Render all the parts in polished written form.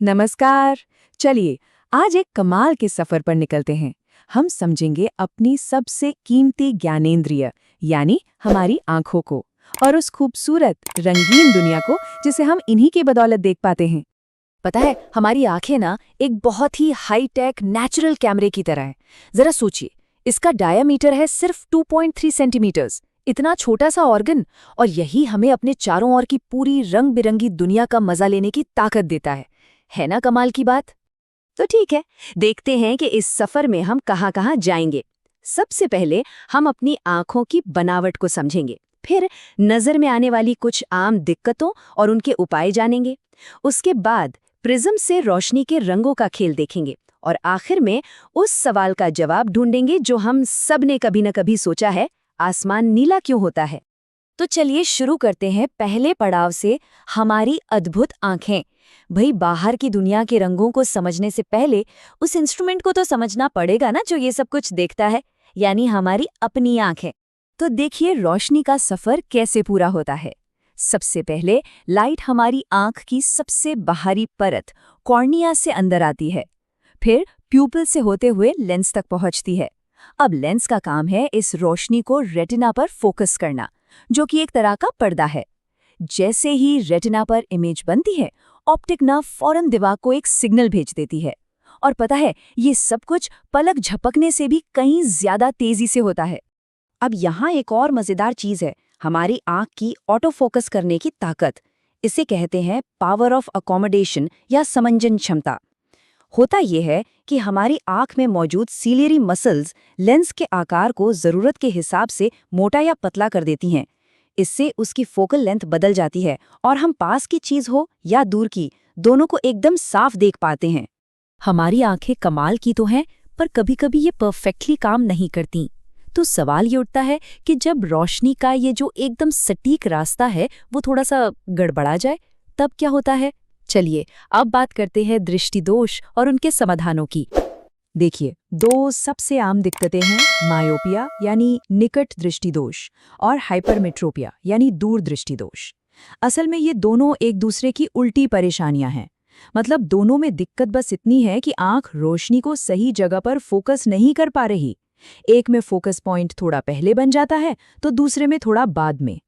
नमस्कार। चलिए आज एक कमाल के सफर पर निकलते हैं। हम समझेंगे अपनी सबसे कीमती ज्ञानेंद्रिय यानी हमारी आंखों को और उस खूबसूरत रंगीन दुनिया को जिसे हम इन्हीं के बदौलत देख पाते हैं। पता है हमारी आंखें ना एक बहुत ही हाईटेक नेचुरल कैमरे की तरह है। जरा सोचिए, इसका डायामीटर है सिर्फ 2.3 सेंटीमीटर्स। इतना छोटा सा ऑर्गन, और यही हमें अपने चारों ओर की पूरी रंग बिरंगी दुनिया का मजा लेने की ताकत देता है ना कमाल की बात। तो ठीक है, देखते हैं कि इस सफर में हम कहाँ कहाँ जाएंगे। सबसे पहले हम अपनी आंखों की बनावट को समझेंगे, फिर नजर में आने वाली कुछ आम दिक्कतों और उनके उपाय जानेंगे। उसके बाद प्रिज्म से रोशनी के रंगों का खेल देखेंगे और आखिर में उस सवाल का जवाब ढूंढेंगे जो हम सब ने कभी न कभी सोचा है, आसमान नीला क्यों होता है। तो चलिए शुरू करते हैं पहले पड़ाव से, हमारी अद्भुत आंखें। भाई, बाहर की दुनिया के रंगों को समझने से पहले उस इंस्ट्रूमेंट को तो समझना पड़ेगा ना जो ये सब कुछ देखता है, यानी हमारी अपनी आंखें। तो देखिए रोशनी का सफर कैसे पूरा होता है। सबसे पहले लाइट हमारी आंख की सबसे बाहरी परत कॉर्निया से अंदर आती है, फिर प्यूपिल से होते हुए लेंस तक पहुंचती है। अब लेंस का काम है इस रोशनी को रेटिना पर फोकस करना, जो कि एक तरह का पर्दा है। जैसे ही रेटिना पर इमेज बनती है, ऑप्टिक नर्व फौरन दिमाग को एक सिग्नल भेज देती है। और पता है, ये सब कुछ पलक झपकने से भी कहीं ज्यादा तेजी से होता है। अब यहाँ एक और मजेदार चीज है, हमारी आंख की ऑटो फोकस करने की ताकत। इसे कहते हैं पावर ऑफ अकोमोडेशन या समंजन क्षमता। होता यह है कि हमारी आंख में मौजूद सीलियरी मसल्स लेंस के आकार को जरूरत के हिसाब से मोटा या पतला कर देती हैं। इससे उसकी फोकल लेंथ बदल जाती है और हम पास की चीज हो या दूर की, दोनों को एकदम साफ देख पाते हैं। हमारी आंखें कमाल की तो हैं, पर कभी-कभी ये परफेक्टली काम नहीं करती। तो सवाल ये उठता है कि जब रोशनी का ये जो एकदम सटीक रास्ता है वो थोड़ा सा गड़बड़ा जाए, तब क्या होता है। चलिए अब बात करते हैं दृष्टि दोष और उनके समाधानों की। देखिए, दो सबसे आम दिक्कतें हैं मायोपिया यानी निकट दृष्टि दोष और हाइपरमेट्रोपिया यानी दूर दृष्टि दोष। असल में ये दोनों एक दूसरे की उल्टी परेशानियां हैं। मतलब दोनों में दिक्कत बस इतनी है कि आंख रोशनी को सही जगह पर फोकस नहीं कर पा रही। एक में फोकस पॉइंट थोड़ा पहले बन जाता है तो दूसरे में थोड़ा बाद में।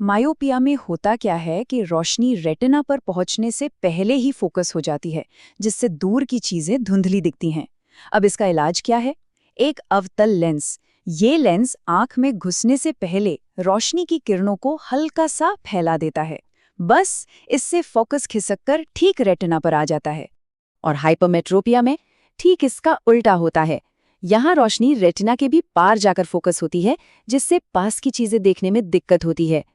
मायोपिया में होता क्या है कि रोशनी रेटिना पर पहुंचने से पहले ही फोकस हो जाती है, जिससे दूर की चीजें धुंधली दिखती हैं। अब इसका इलाज क्या है? एक अवतल लेंस। ये लेंस आंख में घुसने से पहले रोशनी की किरणों को हल्का सा फैला देता है। बस इससे फोकस खिसककर ठीक रेटिना पर आ जाता है। और हाइपरमेट्रोपिया में ठीक इसका उल्टा होता है। यहाँ रोशनी रेटिना के भी पार जाकर फोकस होती है, जिससे पास की चीजें देखने में दिक्कत होती है।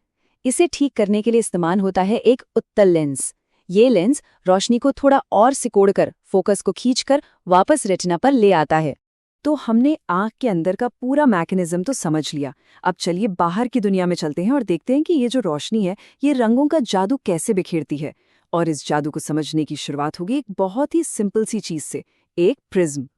इसे ठीक करने के लिए इस्तेमाल होता है एक उत्तल लेंस। ये लेंस रोशनी को थोड़ा और सिकोड़कर फोकस को खींचकर वापस रेटिना पर ले आता है। तो हमने आंख के अंदर का पूरा मैकेनिज्म तो समझ लिया। अब चलिए बाहर की दुनिया में चलते हैं और देखते हैं कि ये जो रोशनी है ये रंगों का जादू कैसे बिखेरती है। और इस जादू को समझने की शुरुआत होगी एक बहुत ही सिंपल सी चीज से, एक प्रिज्म।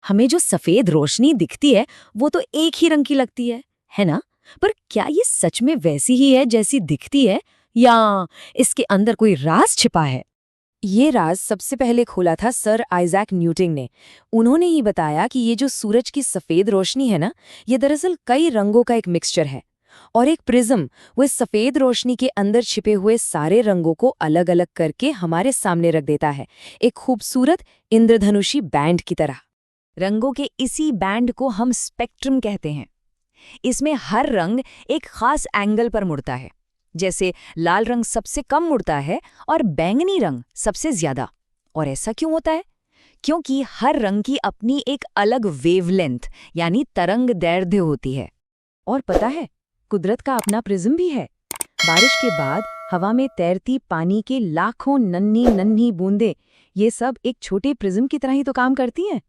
हमें जो सफेद रोशनी दिखती है वो तो एक ही रंग की लगती है ना? पर क्या ये सच में वैसी ही है जैसी दिखती है, या इसके अंदर कोई राज छिपा है? ये राज सबसे पहले खोला था सर आइजैक न्यूटन ने। उन्होंने ही बताया कि ये जो सूरज की सफेद रोशनी है ना, ये दरअसल कई रंगों का एक मिक्सचर है। और एक प्रिज्म वो इस सफेद रोशनी के अंदर छिपे हुए सारे रंगों को अलग अलग करके हमारे सामने रख देता है, एक खूबसूरत इंद्रधनुषी बैंड की तरह। रंगों के इसी बैंड को हम स्पेक्ट्रम कहते हैं। इसमें हर रंग एक खास एंगल पर मुड़ता है। जैसे लाल रंग सबसे कम मुड़ता है और बैंगनी रंग सबसे ज्यादा। और ऐसा क्यों होता है? क्योंकि हर रंग की अपनी एक अलग वेवलेंथ यानी तरंग दैर्ध्य होती है। और पता है, कुदरत का अपना प्रिज्म भी है। बारिश के बाद हवा में तैरती पानी के लाखों नन्ही नन्ही बूंदें, ये सब एक छोटे प्रिज्म की तरह ही तो काम करती हैं।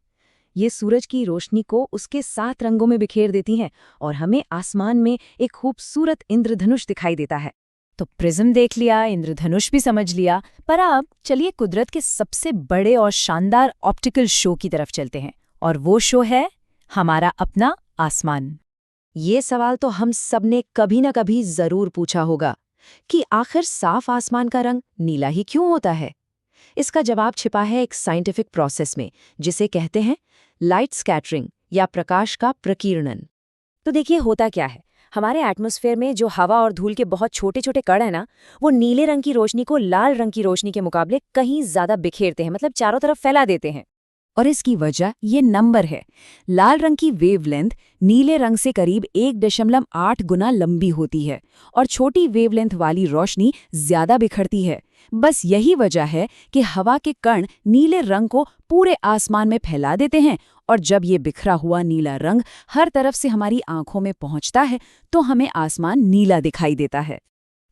ये सूरज की रोशनी को उसके 7 रंगों में बिखेर देती हैं और हमें आसमान में एक खूबसूरत इंद्रधनुष दिखाई देता है। तो प्रिज्म देख लिया, इंद्रधनुष भी समझ लिया, पर अब चलिए कुदरत के सबसे बड़े और शानदार ऑप्टिकल शो की तरफ चलते हैं। और वो शो है हमारा अपना आसमान। ये सवाल तो हम सब ने कभी न कभी जरूर पूछा होगा कि आखिर साफ आसमान का रंग नीला ही क्यों होता है। इसका जवाब छिपा है एक साइंटिफिक प्रोसेस में, जिसे कहते हैं लाइट स्कैटरिंग या प्रकाश का प्रकीर्णन। तो देखिए होता क्या है, हमारे एटमॉस्फेयर में जो हवा और धूल के बहुत छोटे छोटे कण है ना, वो नीले रंग की रोशनी को लाल रंग की रोशनी के मुकाबले कहीं ज्यादा बिखेरते हैं, मतलब चारों तरफ फैला देते हैं। और इसकी वजह ये नंबर है। लाल रंग की वेवलेंथ नीले रंग से करीब 1.8 गुना लंबी होती है और छोटी वेवलेंथ वाली रोशनी ज्यादा बिखरती है। बस यही वजह है कि हवा के कण नीले रंग को पूरे आसमान में फैला देते हैं, और जब ये बिखरा हुआ नीला रंग हर तरफ से हमारी आंखों में पहुंचता है तो हमें आसमान नीला दिखाई देता है।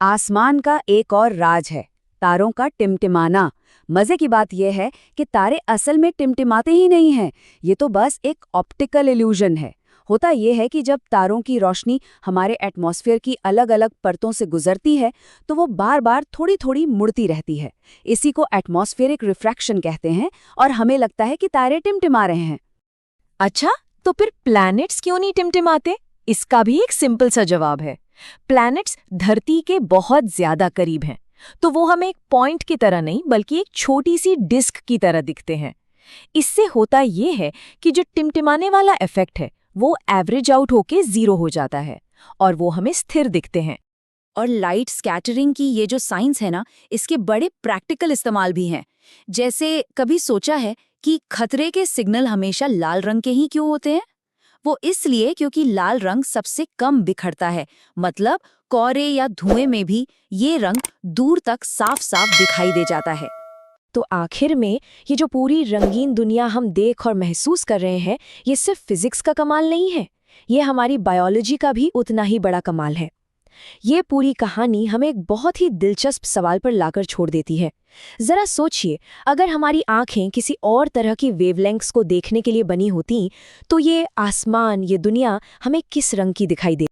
आसमान का एक और राज है तारों का टिमटिमाना। मजे की बात यह है कि तारे असल में टिमटिमाते ही नहीं हैं, ये तो बस एक ऑप्टिकल इल्यूजन है। होता यह है कि जब तारों की रोशनी हमारे एटमॉस्फेयर की अलग अलग परतों से गुजरती है तो वो बार बार थोड़ी थोड़ी मुड़ती रहती है। इसी को एटमॉस्फेरिक रिफ्रैक्शन कहते हैं और हमें लगता है कि तारे टिमटिमा रहे हैं। अच्छा, तो फिर प्लैनेट्स क्यों नहीं टिमटिमाते? इसका भी एक सिंपल सा जवाब है। प्लैनेट्स धरती के बहुत ज्यादा करीब हैं, तो वो हमें एक पॉइंट की तरह नहीं बल्कि एक छोटी सी डिस्क की तरह दिखते हैं। इससे होता ये है कि जो टिमटिमाने वाला इफेक्ट है वो एवरेज आउट होके 0 हो जाता है और वो हमें स्थिर दिखते हैं। और लाइट स्कैटरिंग की ये जो साइंस है ना, इसके बड़े प्रैक्टिकल इस्तेमाल भी हैं। जैसे कभी सोचा है कि खतरे के सिग्नल हमेशा लाल रंग के ही क्यों होते हैं? वो इसलिए क्योंकि लाल रंग सबसे कम बिखरता है, मतलब कोहरे या धुएं में भी ये रंग दूर तक साफ साफ दिखाई दे जाता है। तो आखिर में ये जो पूरी रंगीन दुनिया हम देख और महसूस कर रहे हैं, ये सिर्फ फिजिक्स का कमाल नहीं है, ये हमारी बायोलॉजी का भी उतना ही बड़ा कमाल है। ये पूरी कहानी हमें एक बहुत ही दिलचस्प सवाल पर लाकर छोड़ देती है। जरा सोचिए, अगर हमारी आंखें किसी और तरह की वेवलेंथ्स को देखने के लिए बनी होती तो ये आसमान, ये दुनिया हमें किस रंग की दिखाई दे।